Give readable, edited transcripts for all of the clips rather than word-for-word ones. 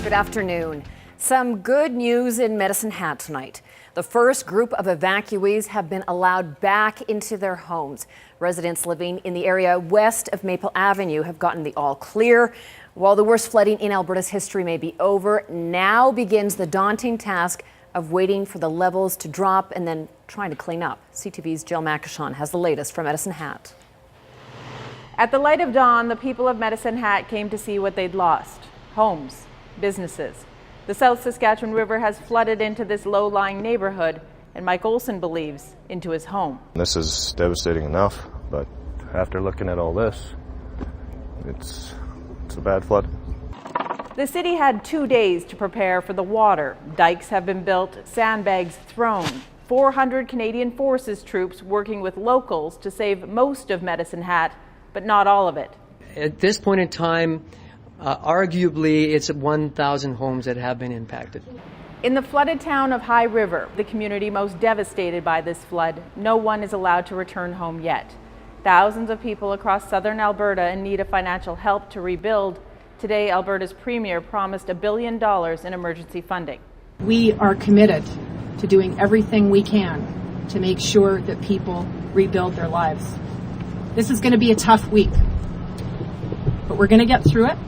Good afternoon. Some good news in Medicine Hat tonight. The first group of evacuees have been allowed back into their homes. Residents living in the area west of Maple Avenue have gotten the all clear. While the worst flooding in Alberta's history may be over, now begins the daunting task of waiting for the levels to drop and then trying to clean up. CTV's Jill Makashon has the latest from Medicine Hat. At the light of dawn, the people of Medicine Hat came to see what they'd lost: homes, businesses. The South Saskatchewan River has flooded into this low-lying neighborhood, and Mike Olson believes into his home. This is devastating enough, but after looking at all this, it's a bad flood. The city had 2 days to prepare for the water. Dikes have been built, sandbags thrown. 400 Canadian Forces troops working with locals to save most of Medicine Hat, but not all of it. At this point in time, arguably, it's 1,000 homes that have been impacted. In the flooded town of High River, the community most devastated by this flood, no one is allowed to return home yet. Thousands of people across southern Alberta in need of financial help to rebuild. Today, Alberta's Premier promised $1 billion in emergency funding. We are committed to doing everything we can to make sure that people rebuild their lives. This is going to be a tough week, but we're going to get through it.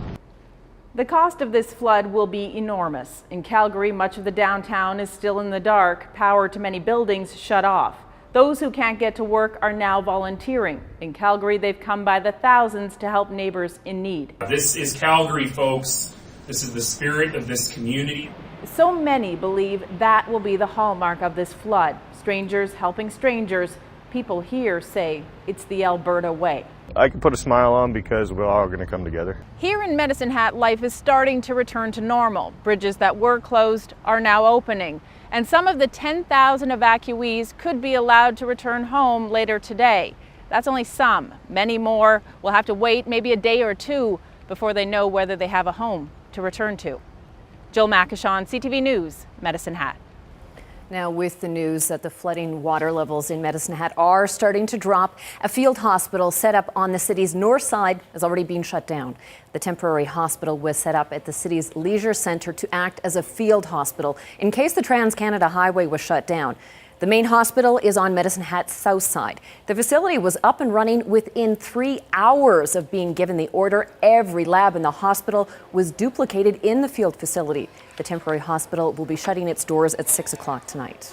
The cost of this flood will be enormous. In Calgary, much of the downtown is still in the dark, power to many buildings shut off. Those who can't get to work are now volunteering. In Calgary, they've come by the thousands to help neighbors in need. This is Calgary, folks. This is the spirit of this community. So many believe that will be the hallmark of this flood. Strangers helping strangers. People here say it's the Alberta way. I can put a smile on because we're all going to come together. Here in Medicine Hat, life is starting to return to normal. Bridges that were closed are now opening. And some of the 10,000 evacuees could be allowed to return home later today. That's only some. Many more will have to wait maybe a day or two before they know whether they have a home to return to. Jill Makashon, CTV News, Medicine Hat. Now, with the news that the flooding water levels in Medicine Hat are starting to drop, a field hospital set up on the city's north side has already been shut down. The temporary hospital was set up at the city's leisure centre to act as a field hospital in case the Trans-Canada Highway was shut down. The main hospital is on Medicine Hat's south side. The facility was up and running within 3 hours of being given the order. Every lab in the hospital was duplicated in the field facility. The temporary hospital will be shutting its doors at 6 o'clock tonight.